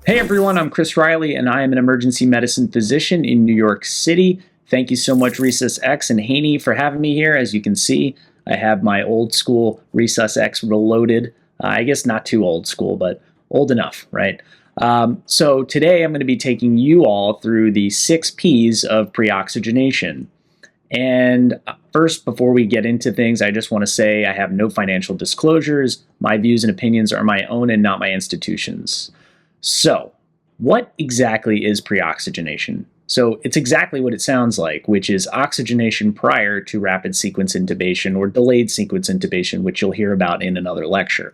Hey everyone, I'm Chris Riley and I am an emergency medicine physician in New York City. Thank you so much Resus X and Haney for having me here. As you can see, I have my old school Resus X reloaded. I guess not too old school, but old enough, right? So today I'm going to be taking you all through the 6P's of pre-oxygenation. And first, before we get into things, I just want to say I have no financial disclosures. My views and opinions are my own and not my institution's. So, what exactly is pre-oxygenation? So, it's exactly what it sounds like, which is oxygenation prior to rapid sequence intubation or delayed sequence intubation, which you'll hear about in another lecture.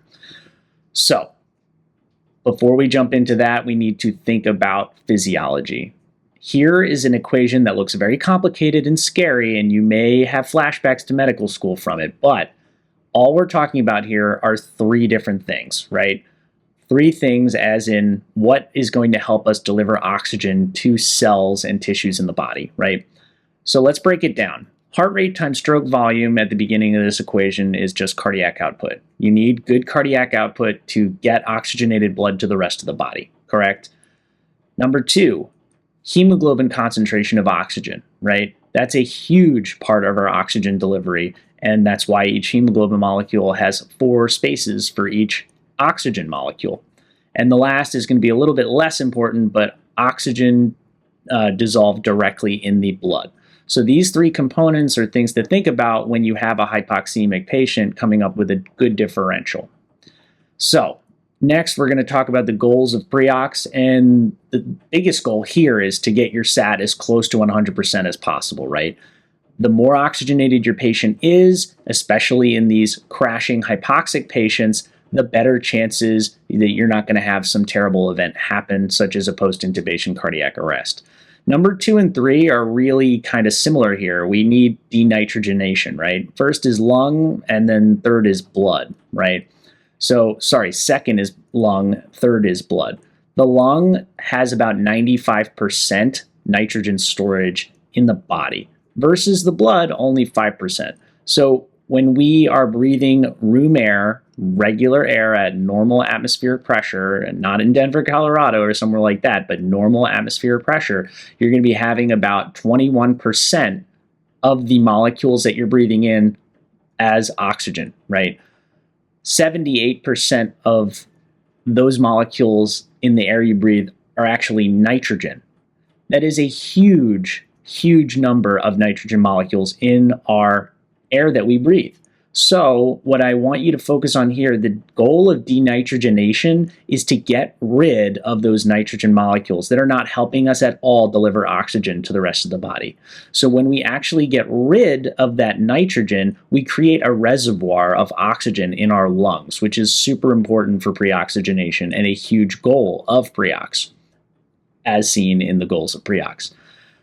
So, before we jump into that, we need to think about physiology. Here is an equation that looks very complicated and scary, and you may have flashbacks to medical school from it, but all we're talking about here are three different things, right? Three things as in what is going to help us deliver oxygen to cells and tissues in the body, right? So let's break it down. Heart rate times stroke volume at the beginning of this equation is just cardiac output. You need good cardiac output to get oxygenated blood to the rest of the body, correct? Number two, hemoglobin concentration of oxygen, right? That's a huge part of our oxygen delivery, and that's why each hemoglobin molecule has 4 spaces for each oxygen molecule. And the last is going to be a little bit less important, but oxygen dissolved directly in the blood. So these 3 components are things to think about when you have a hypoxemic patient coming up with a good differential. So next, we're going to talk about the goals of PreOx, and the biggest goal here is to get your SAT as close to 100% as possible, right? The more oxygenated your patient is, especially in these crashing hypoxic patients, the better chances that you're not going to have some terrible event happen, such as a post-intubation cardiac arrest. Number 2 and 3 are really kind of similar here. We need denitrogenation, right? First is lung, and then third is blood, right? So, second is lung, third is blood. The lung has about 95% nitrogen storage in the body versus the blood only 5%. So when we are breathing room air, regular air at normal atmospheric pressure, not in Denver, Colorado or somewhere like that, but normal atmospheric pressure, you're going to be having about 21% of the molecules that you're breathing in as oxygen, right? 78% of those molecules in the air you breathe are actually nitrogen. That is a huge, huge number of nitrogen molecules in our air that we breathe. So what I want you to focus on here, the goal of denitrogenation is to get rid of those nitrogen molecules that are not helping us at all deliver oxygen to the rest of the body. So when we actually get rid of that nitrogen, we create a reservoir of oxygen in our lungs, which is super important for pre-oxygenation and a huge goal of PreOx, as seen in the goals of PreOx.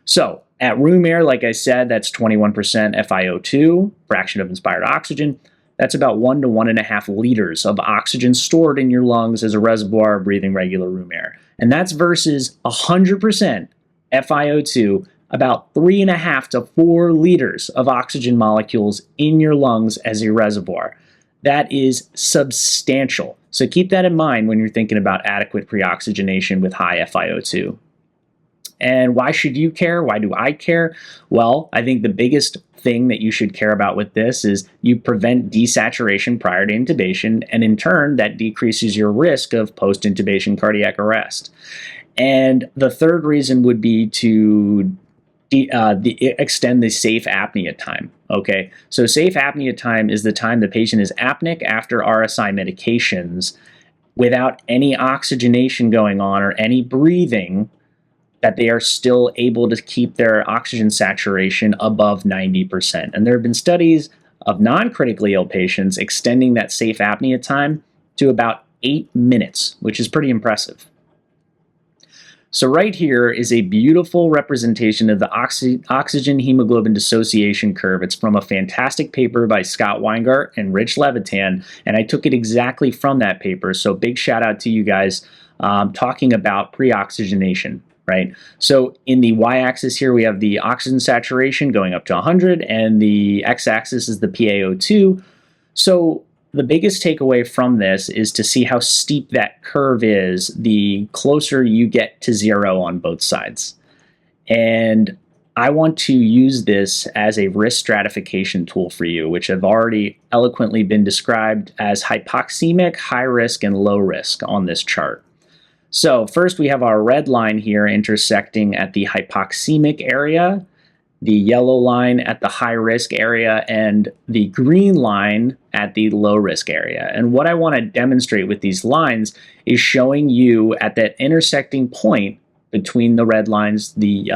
So at room air, like I said, that's 21% FiO2, fraction of inspired oxygen. That's about 1 to 1.5 liters of oxygen stored in your lungs as a reservoir of breathing regular room air. And that's versus 100% FiO2, about 3.5 to 4 liters of oxygen molecules in your lungs as a reservoir. That is substantial. So keep that in mind when you're thinking about adequate pre-oxygenation with high FiO2. And why should you care? Why do I care? Well, I think the biggest thing that you should care about with this is you prevent desaturation prior to intubation, and in turn, that decreases your risk of post-intubation cardiac arrest. And the third reason would be to extend the safe apnea time, okay? So safe apnea time is the time the patient is apneic after RSI medications without any oxygenation going on or any breathing, that they are still able to keep their oxygen saturation above 90%. And there have been studies of non-critically ill patients extending that safe apnea time to about 8 minutes, which is pretty impressive. So right here is a beautiful representation of the oxygen hemoglobin dissociation curve. It's from a fantastic paper by Scott Weingart and Rich Levitan, and I took it exactly from that paper. So big shout out to you guys talking about pre-oxygenation. Right? So in the y-axis here, we have the oxygen saturation going up to 100, and the x-axis is the PaO2. So the biggest takeaway from this is to see how steep that curve is the closer you get to zero on both sides. And I want to use this as a risk stratification tool for you, which have already eloquently been described as hypoxemic, high risk, and low risk on this chart. So first we have our red line here intersecting at the hypoxemic area, the yellow line at the high risk area, and the green line at the low risk area. And what I want to demonstrate with these lines is showing you at that intersecting point between the red lines, the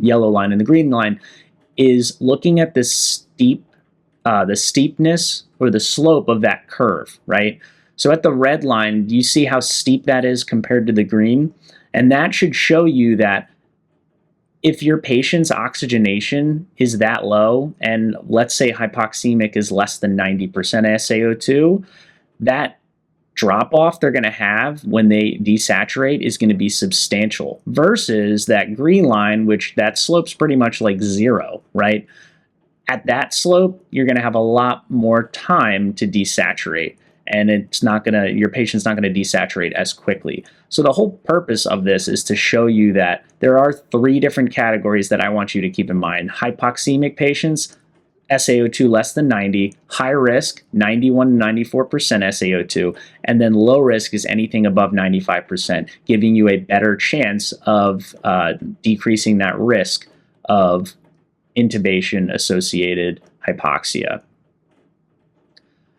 yellow line and the green line, is looking at the steepness or the slope of that curve, right? So at the red line, do you see how steep that is compared to the green? And that should show you that if your patient's oxygenation is that low, and let's say hypoxemic is less than 90% SaO2, that drop-off they're going to have when they desaturate is going to be substantial, versus that green line, which that slope's pretty much like zero, right? At that slope, you're going to have a lot more time to desaturate, and your patient's not going to desaturate as quickly. So the whole purpose of this is to show you that there are 3 different categories that I want you to keep in mind. Hypoxemic patients, SaO2 less than 90, high risk, 91 to 94% SaO2, and then low risk is anything above 95%, giving you a better chance of decreasing that risk of intubation-associated hypoxia.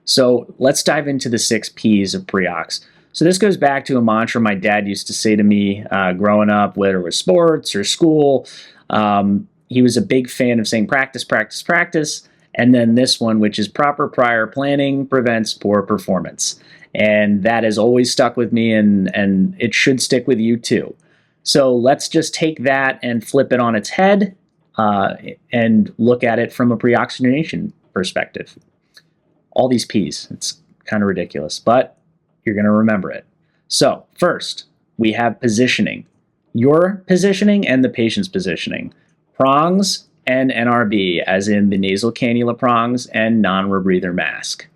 So let's dive into the 6 P's of PreOx. So this goes back to a mantra my dad used to say to me growing up, whether it was sports or school. He was a big fan of saying practice, practice, practice. And then this one, which is proper prior planning prevents poor performance. And that has always stuck with me, and it should stick with you too. So let's just take that and flip it on its head and look at it from a pre-oxygenation perspective. All these P's, it's kind of ridiculous, but you're going to remember it. So first, we have positioning. Your positioning and the patient's positioning. Prongs and NRB, as in the nasal cannula prongs and non-rebreather mask.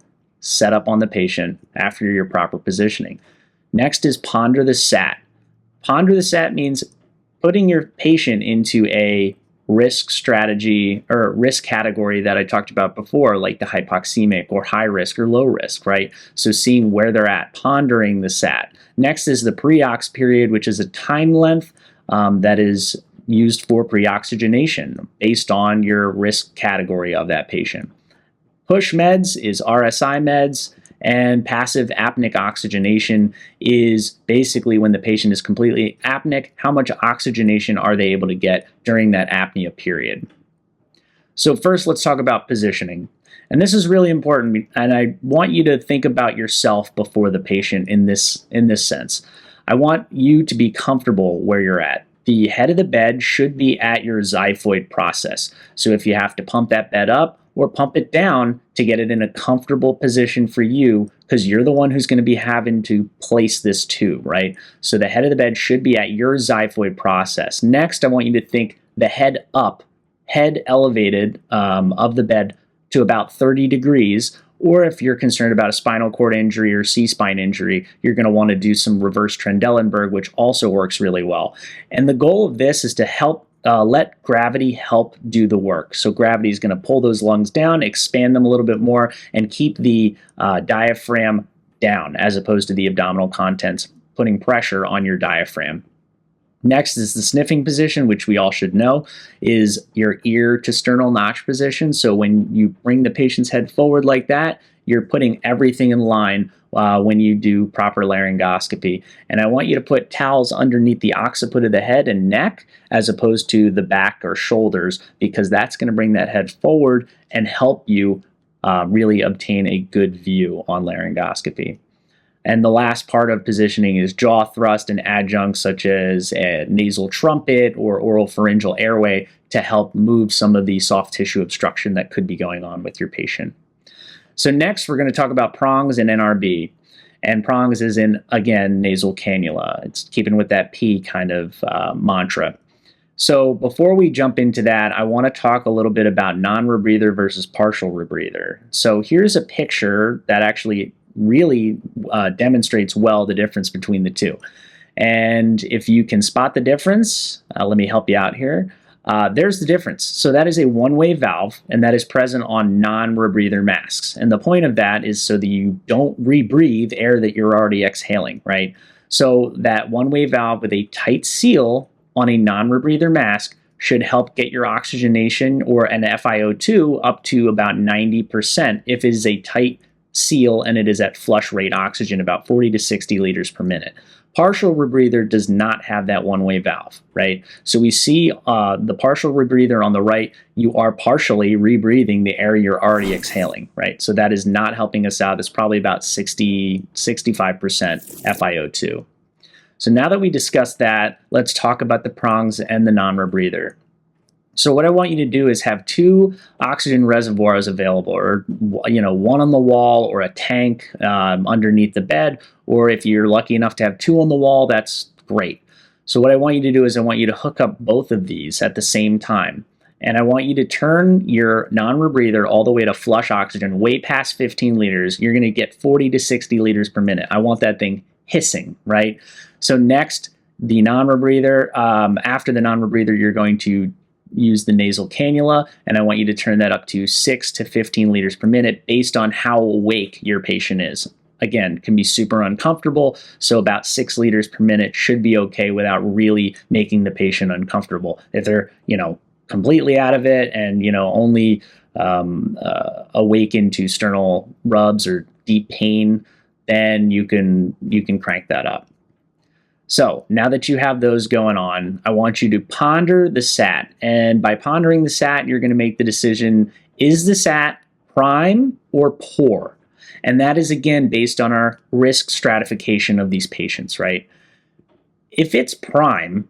Set up on the patient after your proper positioning. Next is ponder the sat. Ponder the sat means putting your patient into a risk strategy or risk category that I talked about before, like the hypoxemic or high risk or low risk, right? So seeing where they're at, pondering the sat. Next is the pre-ox period, which is a time length that is used for pre-oxygenation based on your risk category of that patient. Push meds is RSI meds, and passive apneic oxygenation is basically when the patient is completely apneic, how much oxygenation are they able to get during that apnea period. So first, let's talk about positioning. And this is really important, and I want you to think about yourself before the patient in this sense. I want you to be comfortable where you're at. The head of the bed should be at your xiphoid process. So if you have to pump that bed up or pump it down to get it in a comfortable position for you, because you're the one who's going to be having to place this tube, right? So the head of the bed should be at your xiphoid process. Next, I want you to think the head up, head elevated of the bed to about 30 degrees. Or if you're concerned about a spinal cord injury or C-spine injury, you're going to want to do some reverse Trendelenburg, which also works really well. And the goal of this is to help let gravity help do the work. So gravity is going to pull those lungs down, expand them a little bit more, and keep the diaphragm down as opposed to the abdominal contents, putting pressure on your diaphragm. Next is the sniffing position, which we all should know is your ear to sternal notch position. So when you bring the patient's head forward like that, you're putting everything in line when you do proper laryngoscopy. And I want you to put towels underneath the occiput of the head and neck as opposed to the back or shoulders, because that's going to bring that head forward and help you really obtain a good view on laryngoscopy. And the last part of positioning is jaw thrust and adjuncts such as a nasal trumpet or oral pharyngeal airway to help move some of the soft tissue obstruction that could be going on with your patient. So next, we're going to talk about prongs and NRB. And prongs is in, again, nasal cannula. It's keeping with that P kind of mantra. So before we jump into that, I want to talk a little bit about non-rebreather versus partial rebreather. So here's a picture that actually really demonstrates well the difference between the two. And if you can spot the difference, let me help you out here. There's the difference. So that is a one-way valve, and that is present on non-rebreather masks. And the point of that is so that you don't rebreathe air that you're already exhaling, right? So that one-way valve with a tight seal on a non-rebreather mask should help get your oxygenation or an FiO2 up to about 90% if it is a tight seal and it is at flush rate oxygen, about 40 to 60 liters per minute. Partial rebreather does not have that one-way valve, right? So we see the partial rebreather on the right, you are partially rebreathing the air you're already exhaling, right? So that is not helping us out. It's probably about 65% FiO2. So now that we discussed that, let's talk about the prongs and the non-rebreather. So what I want you to do is have two oxygen reservoirs available, or one on the wall or a tank underneath the bed, or if you're lucky enough to have two on the wall, that's great. So what I want you to do is I want you to hook up both of these at the same time. And I want you to turn your non-rebreather all the way to flush oxygen, way past 15 liters. You're going to get 40 to 60 liters per minute. I want that thing hissing, right? So next, the non-rebreather. After the non-rebreather, you're going to use the nasal cannula, and I want you to turn that up to 6 to 15 liters per minute based on how awake your patient is. Again, can be super uncomfortable, so about 6 liters per minute should be okay without really making the patient uncomfortable. If they're, completely out of it and, only awaken to sternal rubs or deep pain, then you can crank that up. So now that you have those going on, I want you to ponder the SAT. And by pondering the SAT, you're going to make the decision, is the SAT prime or poor? And that is, again, based on our risk stratification of these patients, right? If it's prime,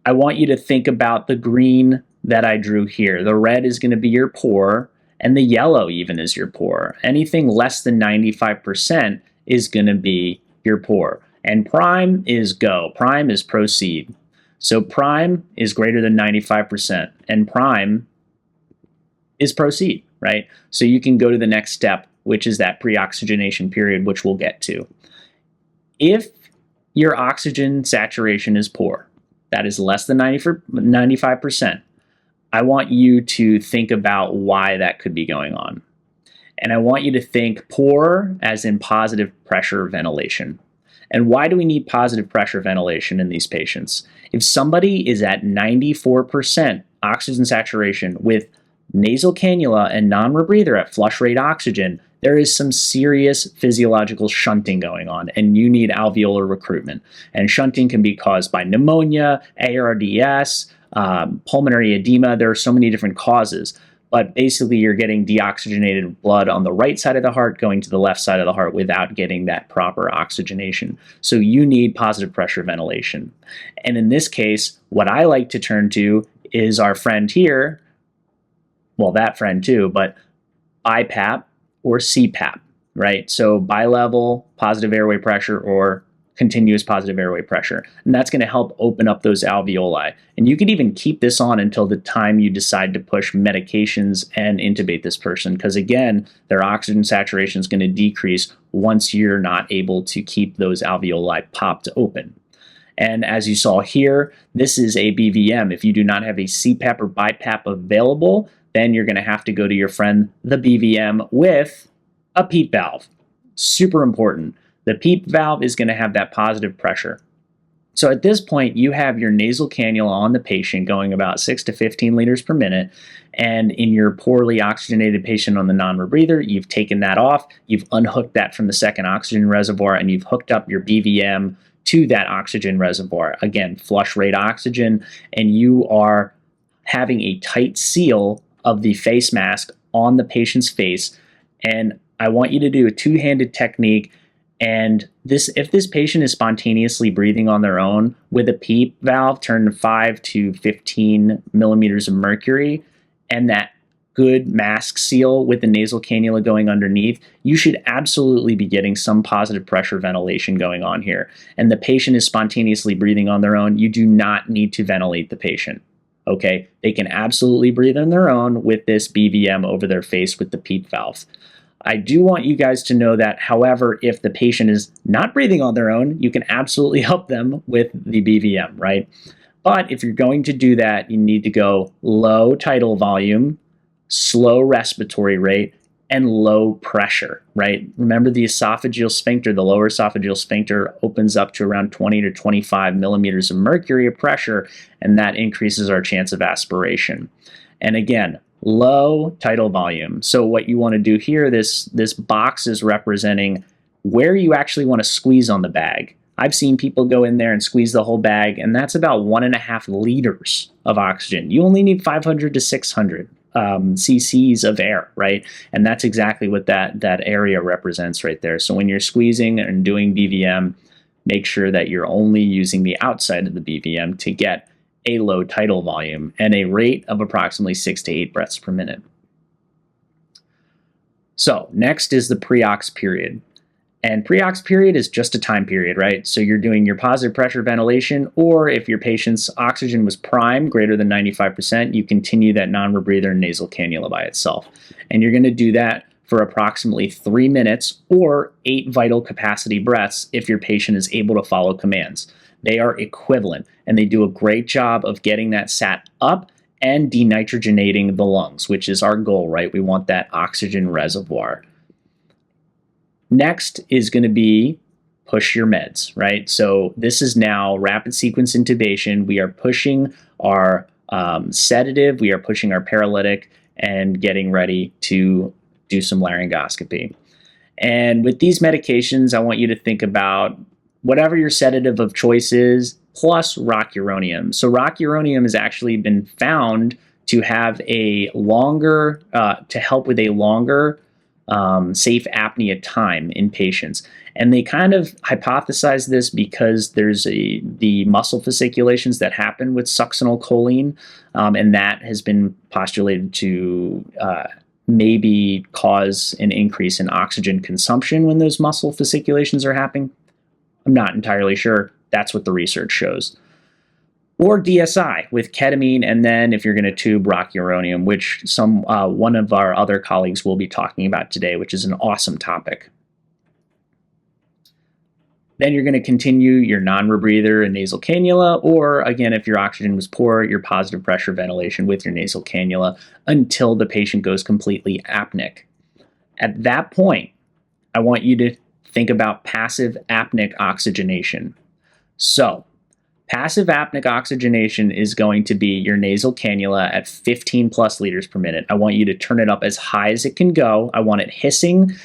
I want you to think about the green that I drew here. The red is going to be your poor, and the yellow even is your poor. Anything less than 95% is going to be your poor. And prime is go. Prime is proceed. So prime is greater than 95%, and prime is proceed, right? So you can go to the next step, which is that pre-oxygenation period, which we'll get to. If your oxygen saturation is poor, that is less than 95%, I want you to think about why that could be going on. And I want you to think poor as in positive pressure ventilation. And why do we need positive pressure ventilation in these patients? If somebody is at 94% oxygen saturation with nasal cannula and non-rebreather at flush rate oxygen, there is some serious physiological shunting going on, and you need alveolar recruitment. And shunting can be caused by pneumonia, ARDS, pulmonary edema. There are so many different causes. But basically, you're getting deoxygenated blood on the right side of the heart going to the left side of the heart without getting that proper oxygenation. So you need positive pressure ventilation. And in this case, what I like to turn to is our friend here, well, that friend too, but BiPAP or CPAP, right? So bilevel positive airway pressure or continuous positive airway pressure. And that's going to help open up those alveoli. And you can even keep this on until the time you decide to push medications and intubate this person, because again, their oxygen saturation is going to decrease once you're not able to keep those alveoli popped open. And as you saw here, this is a BVM. If you do not have a CPAP or BiPAP available, then you're going to have to go to your friend, the BVM, with a PEEP valve. Super important. The PEEP valve is going to have that positive pressure. So at this point, you have your nasal cannula on the patient going about 6 to 15 liters per minute. And in your poorly oxygenated patient on the non-rebreather, you've taken that off, you've unhooked that from the second oxygen reservoir, and you've hooked up your BVM to that oxygen reservoir. Again, flush rate oxygen, and you are having a tight seal of the face mask on the patient's face. And I want you to do a two-handed technique. And if this patient is spontaneously breathing on their own with a PEEP valve turned 5 to 15 millimeters of mercury, and that good mask seal with the nasal cannula going underneath, you should absolutely be getting some positive pressure ventilation going on here. And the patient is spontaneously breathing on their own. You do not need to ventilate the patient. Okay, they can absolutely breathe on their own with this BVM over their face with the PEEP valve. I do want you guys to know that, however, if the patient is not breathing on their own, you can absolutely help them with the BVM, right? But if you're going to do that, you need to go low tidal volume, slow respiratory rate, and low pressure, right? Remember the esophageal sphincter, the lower esophageal sphincter opens up to around 20 to 25 millimeters of mercury of pressure, and that increases our chance of aspiration. And again, low tidal volume. So what you want to do here, this box is representing where you actually want to squeeze on the bag. I've seen people go in there and squeeze the whole bag, and that's about 1.5 liters of oxygen. You only need 500 to 600 cc's of air, right? And that's exactly what that area represents right there. So when you're squeezing and doing BVM, make sure that you're only using the outside of the BVM to get a low tidal volume and a rate of approximately 6 to 8 breaths per minute. So next is the pre-ox period. And pre-ox period is just a time period, right? So you're doing your positive pressure ventilation, or if your patient's oxygen was prime, greater than 95%, you continue that non-rebreather nasal cannula by itself. And you're going to do that for approximately 3 minutes or 8 vital capacity breaths if your patient is able to follow commands. They are equivalent, and they do a great job of getting that sat up and denitrogenating the lungs, which is our goal, right? We want that oxygen reservoir. Next is going to be push your meds, right? So this is now rapid sequence intubation. We are pushing our sedative, we are pushing our paralytic, and getting ready to do some laryngoscopy. And with these medications, I want you to think about whatever your sedative of choice is, plus rocuronium. So rocuronium has actually been found to have a longer, to help with a longer safe apnea time in patients. And they kind of hypothesize this because there's the muscle fasciculations that happen with succinylcholine, and that has been postulated to maybe cause an increase in oxygen consumption when those muscle fasciculations are happening. I'm not entirely sure. That's what the research shows. Or DSI with ketamine, and then if you're going to tube, rocuronium, which one of our other colleagues will be talking about today, which is an awesome topic. Then you're going to continue your non-rebreather and nasal cannula, or again, if your oxygen was poor, your positive pressure ventilation with your nasal cannula until the patient goes completely apneic. At that point, I want you to think about passive apneic oxygenation. So, passive apneic oxygenation is going to be your nasal cannula at 15 plus liters per minute. I want you to turn it up as high as it can go. I want it hissing.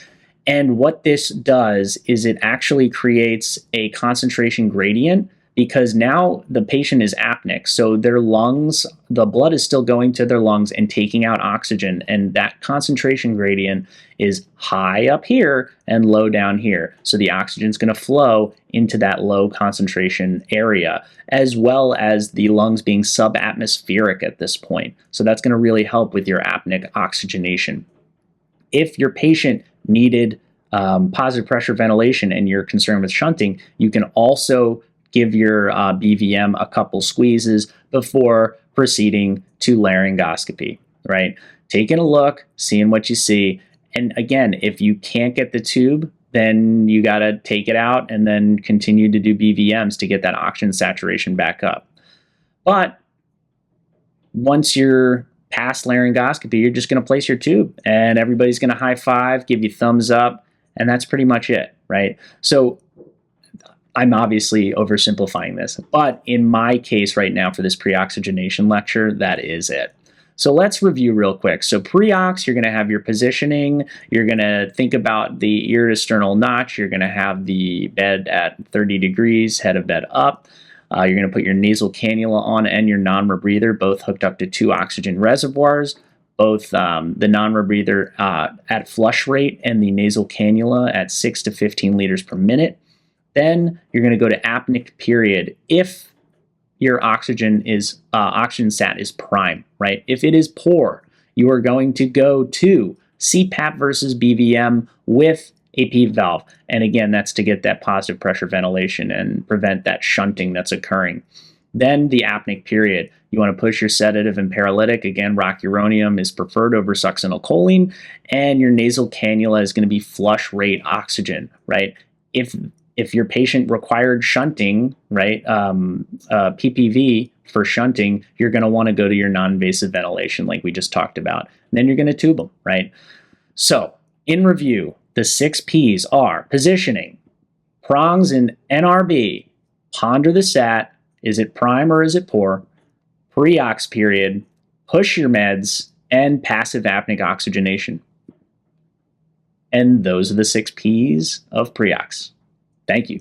And what this does is it actually creates a concentration gradient, because now the patient is apneic. So their lungs, the blood is still going to their lungs and taking out oxygen. And that concentration gradient is high up here and low down here. So the oxygen is going to flow into that low concentration area, as well as the lungs being subatmospheric at this point. So that's going to really help with your apneic oxygenation. If your patient needed positive pressure ventilation and you're concerned with shunting, you can also give your BVM a couple squeezes before proceeding to laryngoscopy, right? Taking a look, seeing what you see. And again, if you can't get the tube, then you got to take it out and then continue to do BVMs to get that oxygen saturation back up. But once you're past laryngoscopy, you're just going to place your tube and everybody's going to high five, give you thumbs up, and that's pretty much it, right? So I'm obviously oversimplifying this, but in my case right now for this pre-oxygenation lecture, that is it. So let's review real quick. So pre-ox, you're going to have your positioning. You're going to think about the ear to sternal notch. You're going to have the bed at 30 degrees, head of bed up. You're going to put your nasal cannula on and your non-rebreather, both hooked up to 2 oxygen reservoirs, both the non-rebreather at flush rate and the nasal cannula at 6 to 15 liters per minute. Then you're going to go to apneic period if your oxygen sat is prime, right? If it is poor, you are going to go to CPAP versus BVM with a PEEP valve. And again, that's to get that positive pressure ventilation and prevent that shunting that's occurring. Then the apneic period. You want to push your sedative and paralytic. Again, rocuronium is preferred over succinylcholine, and your nasal cannula is going to be flush rate oxygen, right? If your patient required shunting, right, PPV for shunting, you're going to want to go to your non-invasive ventilation like we just talked about. And then you're going to tube them, right? So in review, the 6P's are positioning, prongs and NRB, ponder the sat, is it prime or is it poor, pre-ox period, push your meds, and passive apneic oxygenation. And those are the 6P's of pre-ox. Thank you.